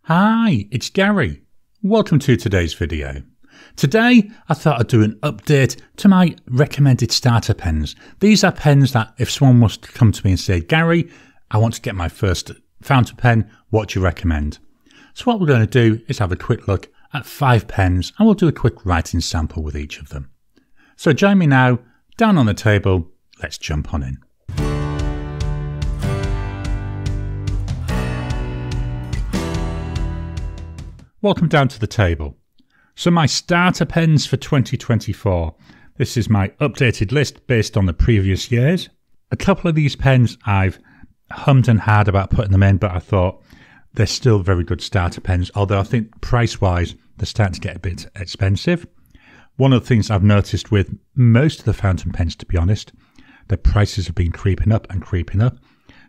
Hi, it's Gary. Welcome to today's video. Today I thought I'd do an update to my recommended starter pens. These are pens that if someone was to come to me and say, Gary, I want to get my first fountain pen, what do you recommend? So what we're going to do is have a quick look at 5 pens and we'll do a quick writing sample with each of them. So join me now, down on the table, let's jump on in. Welcome down to the table. So my starter pens for 2024. This is my updated list based on the previous years. A couple of these pens I've hummed and hawed about putting them in, but I thought they're still very good starter pens, although I think price-wise they're starting to get a bit expensive. One of the things I've noticed with most of the fountain pens, to be honest, the prices have been creeping up and creeping up.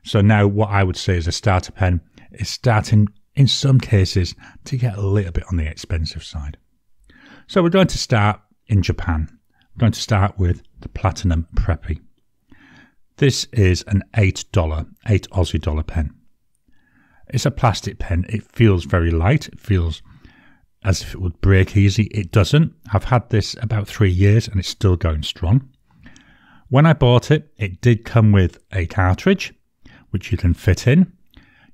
So now what I would say is a starter pen is starting in some cases to get a little bit on the expensive side. So we're going to start in Japan. We're going to start with the Platinum Preppy. This is an $8 Aussie dollar pen. It's a plastic pen. It feels very light. It feels as if it would break easy. It doesn't. I've had this about 3 years and it's still going strong. When I bought it, it did come with a cartridge, which you can fit in.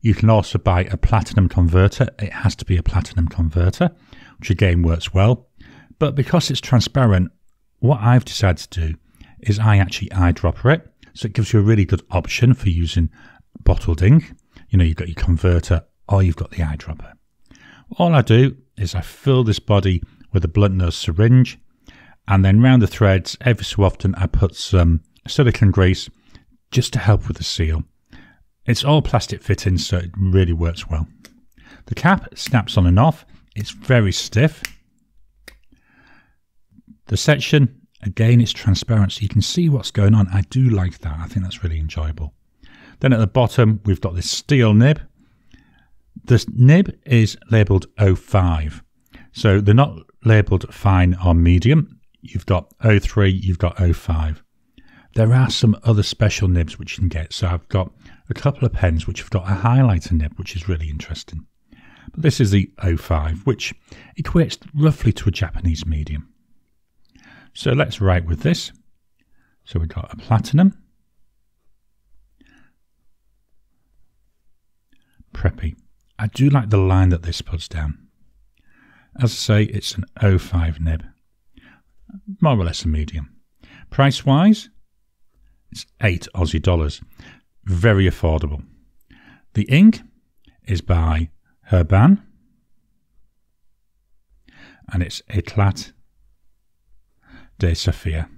You can also buy a platinum converter. It has to be a platinum converter, which again works well. But because it's transparent, what I've decided to do is I actually eyedropper it. So it gives you a really good option for using bottled ink. You know, you've got your converter or you've got the eyedropper. All I do is I fill this body with a blunt nose syringe, and then round the threads, every so often I put some silicone grease just to help with the seal. It's all plastic fittings, so it really works well. The cap snaps on and off. It's very stiff. The section, again, it's transparent, so you can see what's going on. I do like that. I think that's really enjoyable. Then at the bottom, we've got this steel nib. The nib is labelled 05. So they're not labelled fine or medium. You've got 03, you've got 05. There are some other special nibs which you can get. So I've got a couple of pens which have got a highlighter nib, which is really interesting. But this is the 05, which equates roughly to a Japanese medium. So let's write with this. So we've got a platinum Preppy. I do like the line that this puts down. As I say, it's an 05 nib. More or less a medium. Price-wise, it's $8 Aussie dollars. Very affordable. The ink is by Herbin, and it's Eclat de Saphire.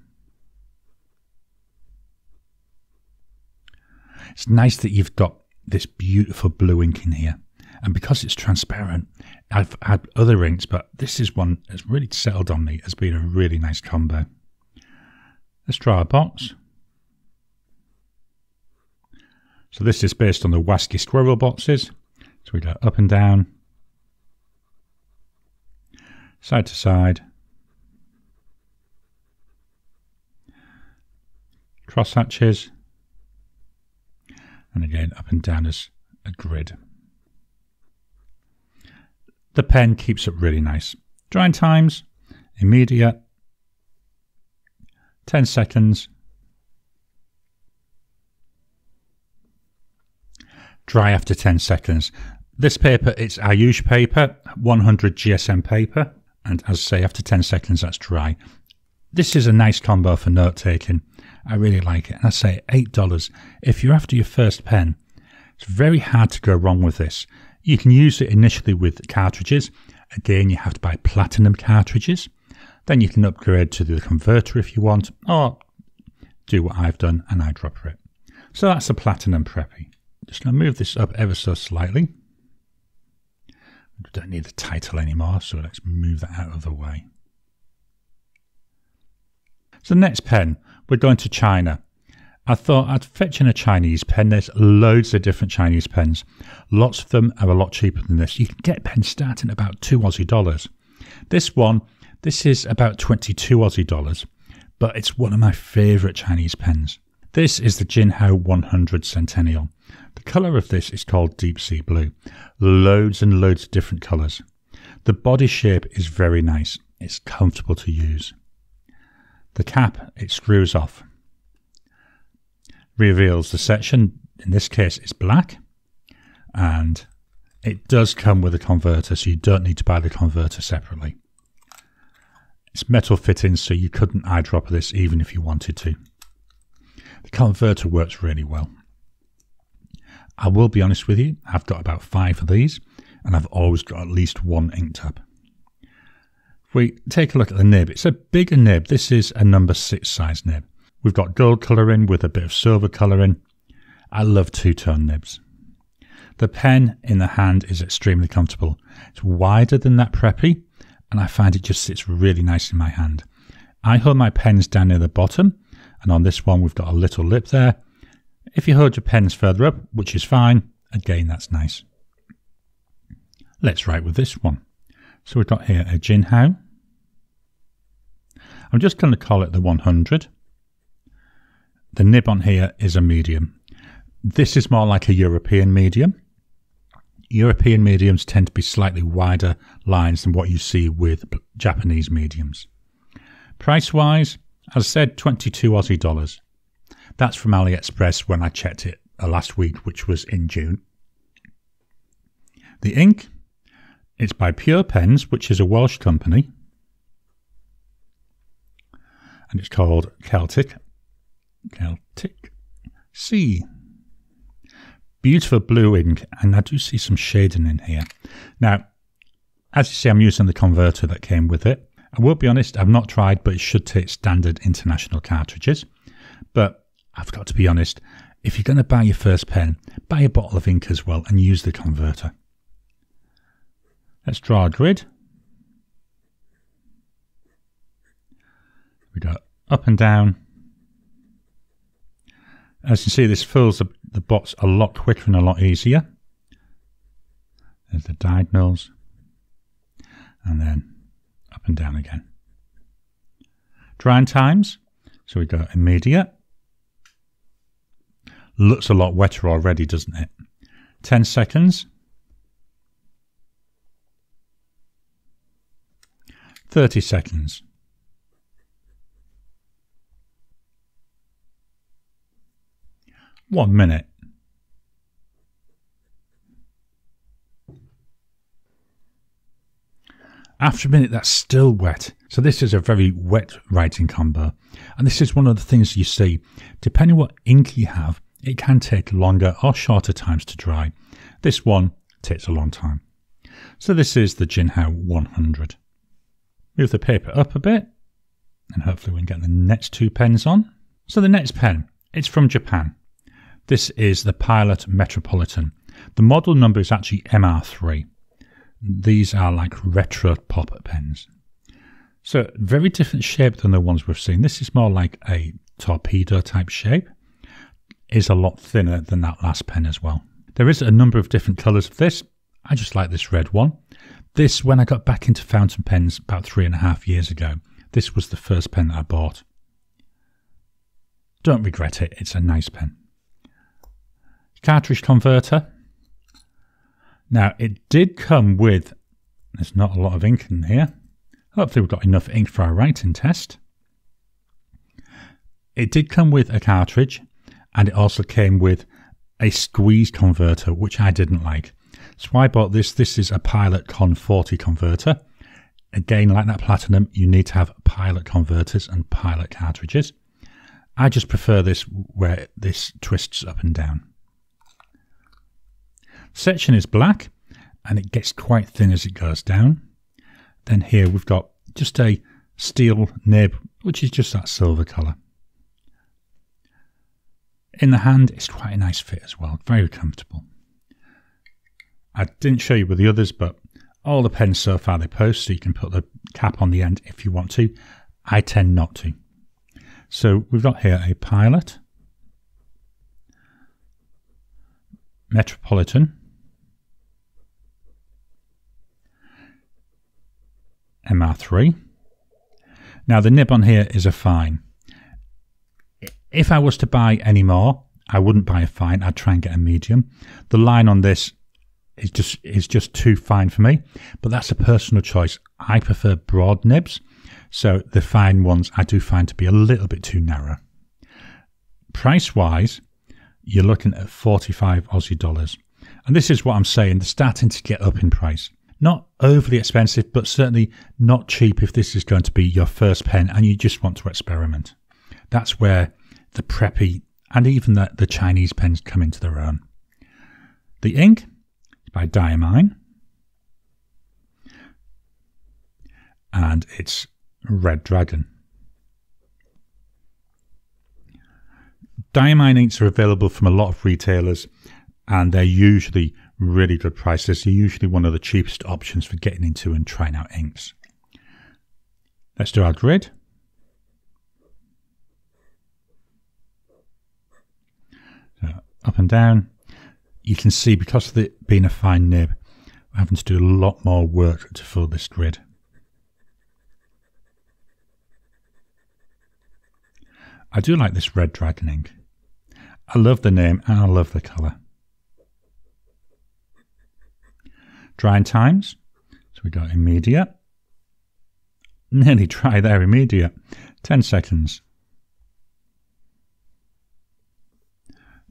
It's nice that you've got this beautiful blue ink in here, and because it's transparent, I've had other inks, but this is one that's really settled on me as being a really nice combo. Let's draw a box. So this is based on the Wasky Squirrel boxes. So we go up and down, side to side, cross hatches, and again up and down as a grid. The pen keeps it really nice. Drying times, immediate, 10 seconds. Dry after 10 seconds. This paper, it's Ayush paper, 100 GSM paper, and as I say, after 10 seconds that's dry. This is a nice combo for note taking. I really like it. And I say $8. If you're after your first pen, it's very hard to go wrong with this. You can use it initially with cartridges. Again, you have to buy platinum cartridges. Then you can upgrade to the converter if you want, or do what I've done and eyedropper it. So that's a Platinum Preppy. Just going to move this up ever so slightly. We don't need the title anymore, so let's move that out of the way. So the next pen, we're going to China. I thought I'd fetch in a Chinese pen. There's loads of different Chinese pens. Lots of them are a lot cheaper than this. You can get pens starting at about $2 Aussie dollars. This one, this is about 22 Aussie dollars, but it's one of my favourite Chinese pens. This is the Jinhao 100 Centennial. The colour of this is called Deep Sea Blue. Loads and loads of different colours. The body shape is very nice. It's comfortable to use. The cap, it screws off. Reveals the section. In this case, it's black. And it does come with a converter, so you don't need to buy the converter separately. It's metal fittings, so you couldn't eyedropper this even if you wanted to. The converter works really well. I will be honest with you, I've got about 5 of these, and I've always got at least one ink tab. If we take a look at the nib, it's a bigger nib. This is a number 6 size nib. We've got gold colouring with a bit of silver colouring. I love two-tone nibs. The pen in the hand is extremely comfortable. It's wider than that Preppy, and I find it just sits really nice in my hand. I hold my pens down near the bottom, and on this one we've got a little lip there. If you hold your pens further up, which is fine, again that's nice. Let's write with this one. So we've got here a Jinhao. I'm just going to call it the 100. The nib on here is a medium. This is more like a European medium. European mediums tend to be slightly wider lines than what you see with Japanese mediums. Price-wise, as I said, 22 Aussie dollars. That's from AliExpress when I checked it last week, which was in June. The ink, it's by Pure Pens, which is a Welsh company. And it's called Celtic. Celtic C. Beautiful blue ink, and I do see some shading in here. Now, as you see, I'm using the converter that came with it. I will be honest, I've not tried, but it should take standard international cartridges. But I've got to be honest, if you're going to buy your first pen, buy a bottle of ink as well and use the converter. Let's draw a grid. We go up and down. As you see, this fills the box a lot quicker and a lot easier. There's the diagonals. And then up and down again. Drying times. So we go immediate. Looks a lot wetter already, doesn't it? 10 seconds. 30 seconds. 1 minute. After a minute, that's still wet. So this is a very wet writing combo. And this is one of the things you see. Depending what ink you have, it can take longer or shorter times to dry. This one takes a long time. So this is the Jinhao 100. Move the paper up a bit, and hopefully we can get the next 2 pens on. So the next pen, it's from Japan. This is the Pilot Metropolitan. The model number is actually MR3. These are like retro pop pens. So very different shape than the ones we've seen. This is more like a torpedo type shape. Is a lot thinner than that last pen as well. There is a number of different colours of this. I just like this red one. This, when I got back into fountain pens about 3.5 years ago, this was the first pen that I bought. Don't regret it. It's a nice pen. Cartridge converter. Now, it did come with, there's not a lot of ink in here. Hopefully we've got enough ink for our writing test. It did come with a cartridge, and it also came with a squeeze converter, which I didn't like. So I bought this. This is a Pilot Con 40 converter. Again, like that Platinum, you need to have Pilot converters and Pilot cartridges. I just prefer this where this twists up and down. Section is black, and it gets quite thin as it goes down. Then here we've got just a steel nib, which is just that silver colour. In the hand, it's quite a nice fit as well, very comfortable. I didn't show you with the others, but all the pens so far they post, so you can put the cap on the end if you want to. I tend not to. So we've got here a Pilot, Metropolitan, MR3. Now the nib on here is a fine. If I was to buy any more, I wouldn't buy a fine. I'd try and get a medium. The line on this is just too fine for me, but that's a personal choice. I prefer broad nibs, so the fine ones I do find to be a little bit too narrow. Price wise, you're looking at 45 Aussie dollars, and this is what I'm saying, they're starting to get up in price. Not overly expensive, but certainly not cheap if this is going to be your first pen and you just want to experiment. That's where the Preppy and even the Chinese pens come into their own. The ink is by Diamine, and it's Red Dragon. Diamine inks are available from a lot of retailers, and they're usually really good prices. They're usually one of the cheapest options for getting into and trying out inks. Let's do our grid. So up and down. You can see, because of it being a fine nib, we're having to do a lot more work to fill this grid. I do like this Red Dragon ink. I love the name and I love the colour. Drying times. So we got immediate. Nearly dry there, immediate. 10 seconds.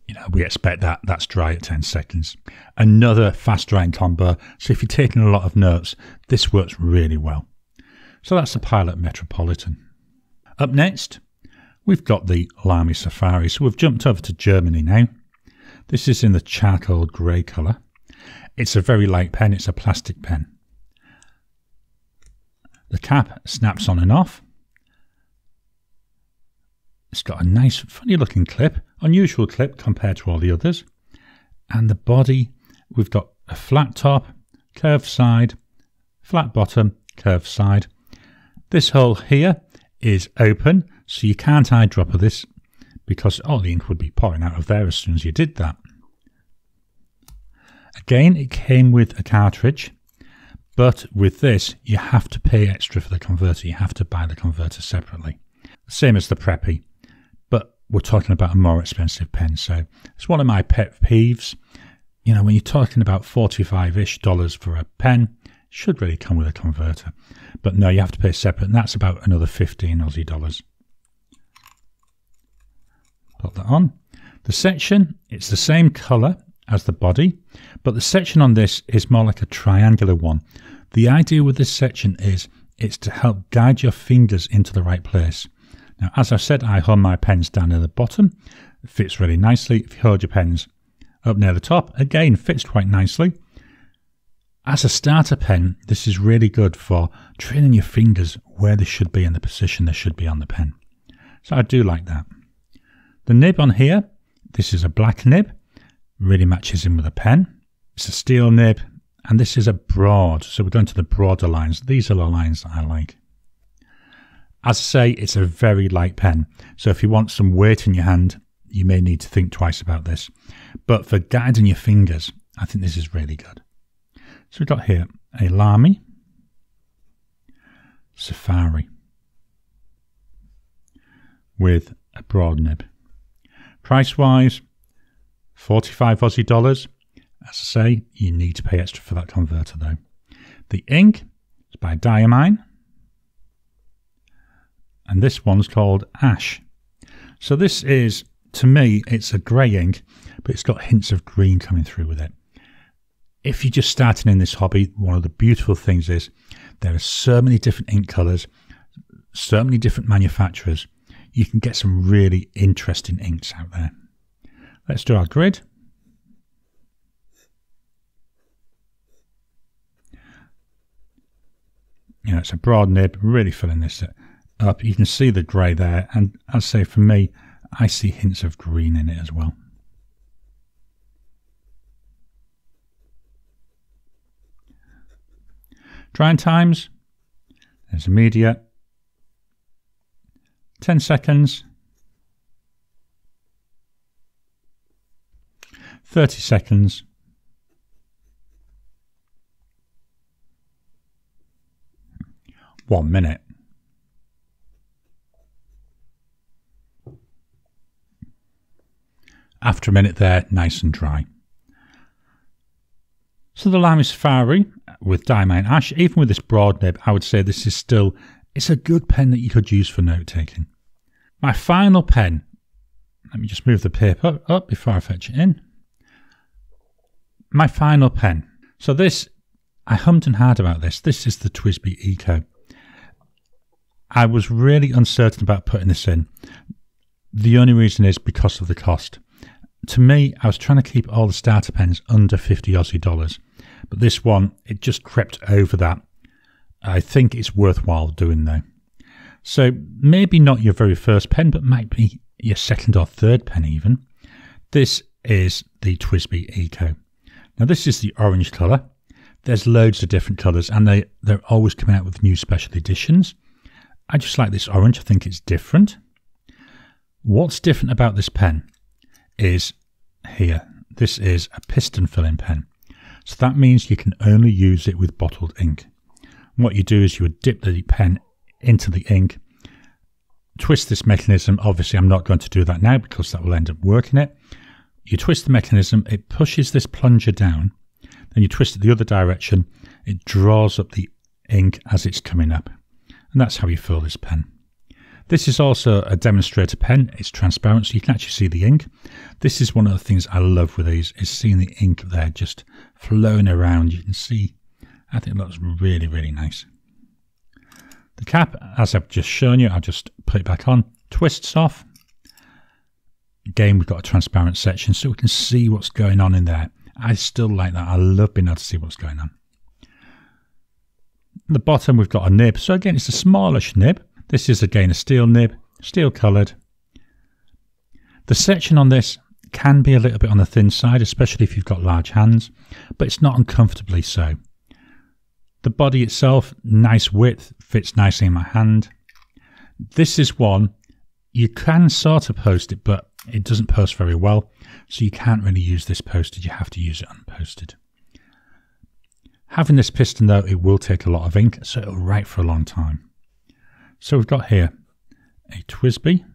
You know, we expect that's dry at 10 seconds. Another fast drying combo. So if you're taking a lot of notes, this works really well. So that's the Pilot Metropolitan. Up next, we've got the Lamy Saphire. So we've jumped over to Germany now. This is in the charcoal grey colour. It's a very light pen. It's a plastic pen. The cap snaps on and off. It's got a nice, funny looking clip. Unusual clip compared to all the others. And the body, we've got a flat top, curved side, flat bottom, curved side. This hole here is open, so you can't eyedropper this because all the ink would be pouring out of there as soon as you did that. Again, it came with a cartridge, but with this you have to pay extra for the converter. You have to buy the converter separately. Same as the Preppy, but we're talking about a more expensive pen, so it's one of my pet peeves. You know, when you're talking about $45-ish for a pen, it should really come with a converter. But no, you have to pay separate, and that's about another 15 Aussie dollars. Put that on. The section, it's the same colour as the body, but the section on this is more like a triangular one. The idea with this section is it's to help guide your fingers into the right place. Now, as I said, I hold my pens down near the bottom. It fits really nicely. If you hold your pens up near the top, again, fits quite nicely. As a starter pen, this is really good for training your fingers where they should be and the position they should be on the pen. So I do like that. The nib on here, this is a black nib. Really matches in with a pen. It's a steel nib, and this is a broad, so we're going to the broader lines. These are the lines that I like. As I say, it's a very light pen, so if you want some weight in your hand, you may need to think twice about this. But for guiding your fingers, I think this is really good. So we've got here a Lamy Saphire with a broad nib. Price wise, 45 Aussie dollars. As I say, you need to pay extra for that converter though. The ink is by Diamine, and this one's called Ash. So this is, to me, it's a grey ink, but it's got hints of green coming through with it. If you're just starting in this hobby, one of the beautiful things is there are so many different ink colours, so many different manufacturers. You can get some really interesting inks out there. Let's do our grid. You know, it's a broad nib, really filling this up. You can see the grey there, and I'd say for me, I see hints of green in it as well. Drying times, there's immediate, 10 seconds, 30 seconds, one minute. After a minute there, nice and dry. So the Lamy Saphire with Diamine Ash, even with this broad nib, I would say this is still, it's a good pen that you could use for note taking. My final pen, let me just move the paper up before I fetch it in. My final pen. So this, I hummed and hawed about this. This is the TWSBI Eco. I was really uncertain about putting this in. The only reason is because of the cost. To me, I was trying to keep all the starter pens under 50 Aussie dollars. But this one, it just crept over that. I think it's worthwhile doing though. So maybe not your very first pen, but might be your second or third pen even. This is the TWSBI Eco. Now this is the orange colour. There's loads of different colours and they're always coming out with new special editions. I just like this orange. I think it's different. What's different about this pen is here. This is a piston filling pen. So that means you can only use it with bottled ink. And what you do is you would dip the pen into the ink, twist this mechanism. Obviously, I'm not going to do that now because that will end up working it. You twist the mechanism, it pushes this plunger down. Then you twist it the other direction. It draws up the ink as it's coming up. And that's how you fill this pen. This is also a demonstrator pen. It's transparent, so you can actually see the ink. This is one of the things I love with these, is seeing the ink there just flowing around. You can see, I think it looks really, really nice. The cap, as I've just shown you, I'll just put it back on, twists off. Again, we've got a transparent section, so we can see what's going on in there. I still like that. I love being able to see what's going on. At the bottom, we've got a nib. So again, it's a smallish nib. This is again a steel nib, steel coloured. The section on this can be a little bit on the thin side, especially if you've got large hands, but it's not uncomfortably so. The body itself, nice width, fits nicely in my hand. This is one, you can sort of post it, but it doesn't post very well, so you can't really use this posted, you have to use it unposted. Having this piston though, it will take a lot of ink, so it'll write for a long time. So we've got here a TWSBI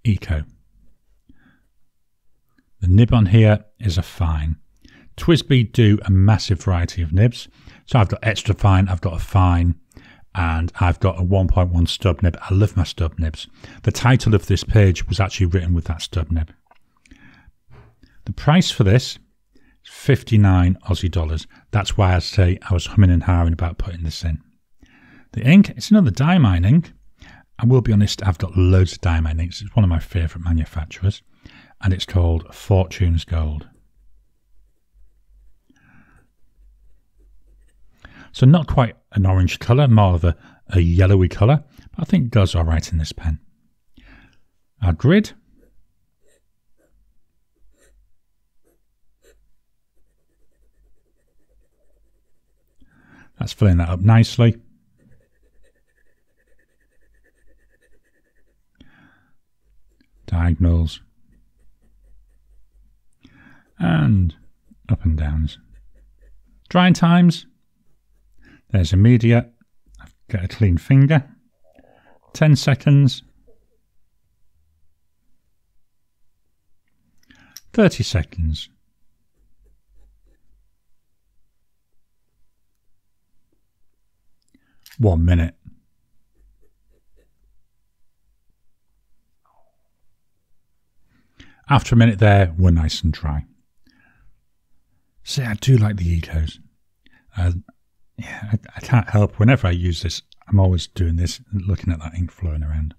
Eco. The nib on here is a fine. TWSBI do a massive variety of nibs. So I've got extra fine, I've got a fine, and I've got a 1.1 stub nib. I love my stub nibs. The title of this page was actually written with that stub nib. The price for this is 59 Aussie dollars. That's why I say I was humming and hawing about putting this in. The ink, it's another Diamine ink. I will be honest, I've got loads of Diamine inks. It's one of my favourite manufacturers. And it's called Fortune's Gold. So not quite an orange colour, more of a yellowy colour. But I think it goes alright in this pen. Our grid. That's filling that up nicely. Diagonals. And up and downs. Drying times. There's immediate. I've got a clean finger. 10 seconds. 30 seconds. 1 minute. After a minute there, we're nice and dry. See, I do like the Ecos. I can't help, whenever I use this, I'm always doing this, looking at that ink flowing around.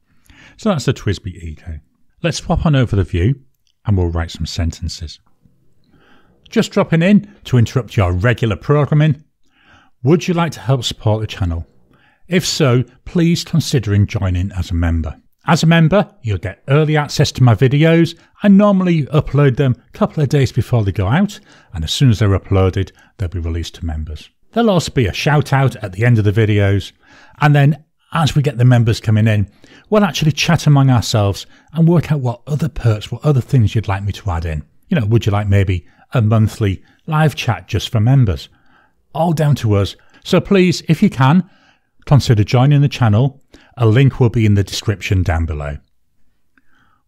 So that's the TWSBI Eco. Let's swap on over the view and we'll write some sentences. Just dropping in to interrupt your regular programming. Would you like to help support the channel? If so, please consider joining as a member. As a member, you'll get early access to my videos. I normally upload them a couple of days before they go out, and as soon as they're uploaded, they'll be released to members. There'll also be a shout out at the end of the videos, and then as we get the members coming in, we'll actually chat among ourselves and work out what other perks, what other things you'd like me to add in. You know, would you like maybe a monthly live chat just for members? All down to us. So please, if you can, consider joining the channel. A link will be in the description down below.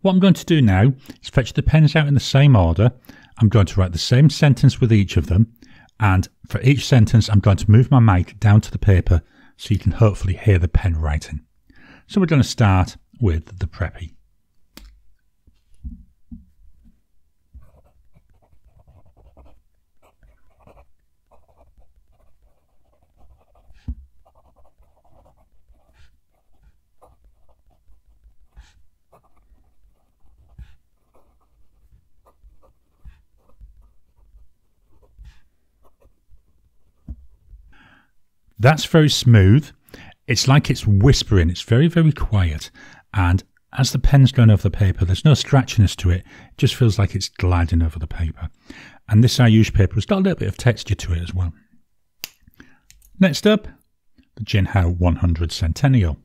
What I'm going to do now is fetch the pens out in the same order. I'm going to write the same sentence with each of them, and for each sentence I'm going to move my mic down to the paper so you can hopefully hear the pen writing. So we're going to start with the Preppy. That's very smooth. It's like it's whispering. It's very, very quiet. And as the pen's going over the paper, there's no scratchiness to it. It just feels like it's gliding over the paper. And this Ayush paper has got a little bit of texture to it as well. Next up, the Jinhao 100 Centennial.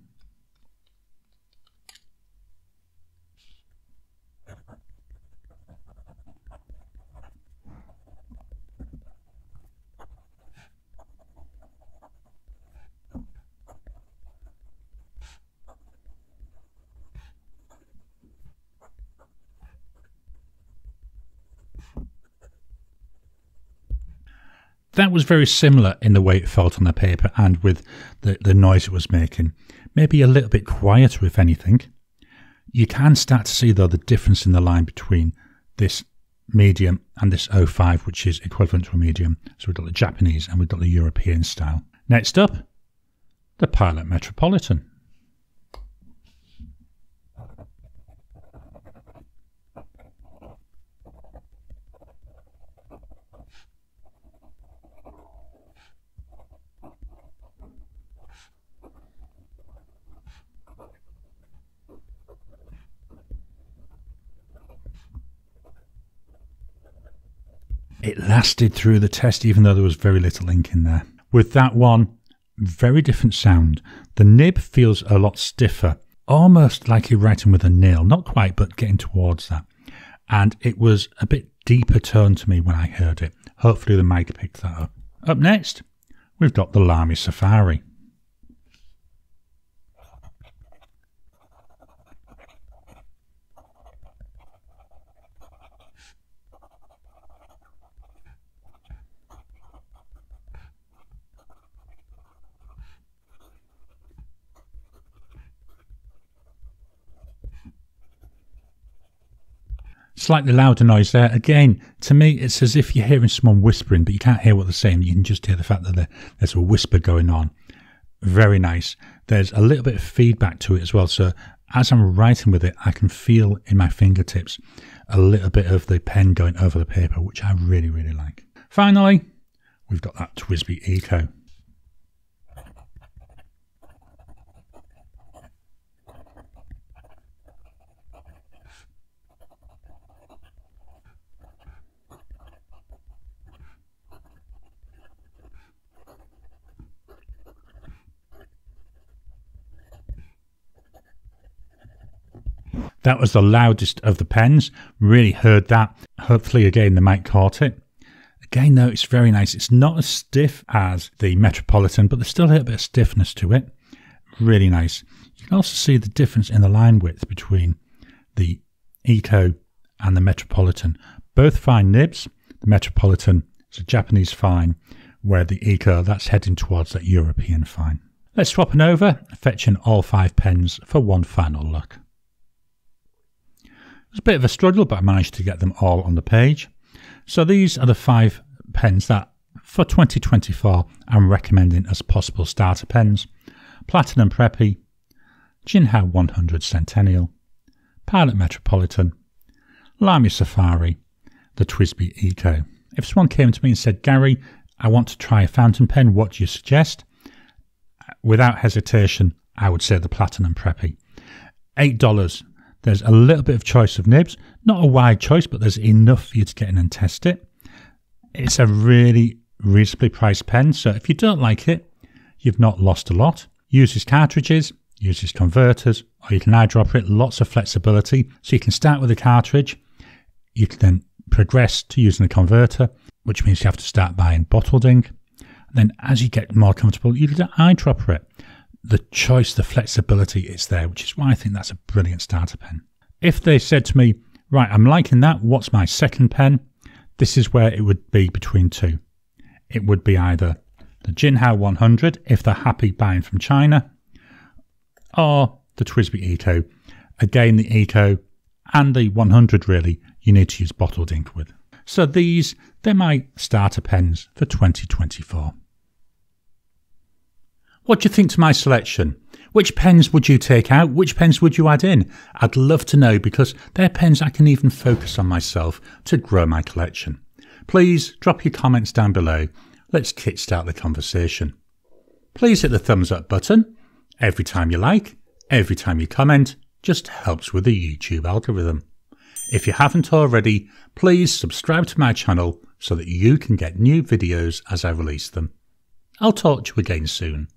That was very similar in the way it felt on the paper and with the noise it was making. Maybe a little bit quieter if anything. You can start to see though the difference in the line between this medium and this 05, which is equivalent to a medium. So we've got the Japanese and we've got the European style. Next up, the Pilot Metropolitan. It lasted through the test even though there was very little ink in there. With that one, very different sound. The nib feels a lot stiffer, almost like you're writing with a nail. Not quite, but getting towards that. And it was a bit deeper tone to me when I heard it. Hopefully the mic picked that up. Up next, we've got the Lamy Saphire. Slightly louder noise there. Again, to me, it's as if you're hearing someone whispering, but you can't hear what they're saying. You can just hear the fact that there's a whisper going on. Very nice. There's a little bit of feedback to it as well. So as I'm writing with it, I can feel in my fingertips a little bit of the pen going over the paper, which I really, really like. Finally, we've got that TWSBI Eco. That was the loudest of the pens. Really heard that. Hopefully, again, the mic caught it. Again, though, it's very nice. It's not as stiff as the Metropolitan, but there's still a little bit of stiffness to it. Really nice. You can also see the difference in the line width between the Eco and the Metropolitan. Both fine nibs. The Metropolitan is a Japanese fine, where the Eco, that's heading towards that European fine. Let's swap it over, fetching all 5 pens for one final look. It was a bit of a struggle, but I managed to get them all on the page. So these are the 5 pens that, for 2024, I'm recommending as possible starter pens. Platinum Preppy, Jinhao 100 Centennial, Pilot Metropolitan, Lamy Saphire, the TWSBI Eco. If someone came to me and said, Gary, I want to try a fountain pen, what do you suggest? Without hesitation, I would say the Platinum Preppy. $8. There's a little bit of choice of nibs, not a wide choice, but there's enough for you to get in and test it. It's a really reasonably priced pen, so if you don't like it, you've not lost a lot. Uses cartridges, uses converters, or you can eyedropper it, lots of flexibility. So you can start with a cartridge, you can then progress to using a converter, which means you have to start buying bottled ink. And then as you get more comfortable, you can eyedropper it. The choice, the flexibility is there, which is why I think that's a brilliant starter pen. if they said to me, right, I'm liking that, what's my second pen? This is where it would be between two. It would be either the Jinhao 100, if they're happy buying from China, or the TWSBI Eco. Again, the Eco and the 100 really, you need to use bottled ink with. So they're my starter pens for 2024. What do you think to my selection? Which pens would you take out? Which pens would you add in? I'd love to know, because they're pens I can even focus on myself to grow my collection. Please drop your comments down below. Let's kickstart the conversation. Please hit the thumbs up button. Every time you like, every time you comment, just helps with the YouTube algorithm. If you haven't already, please subscribe to my channel so that you can get new videos as I release them. I'll talk to you again soon.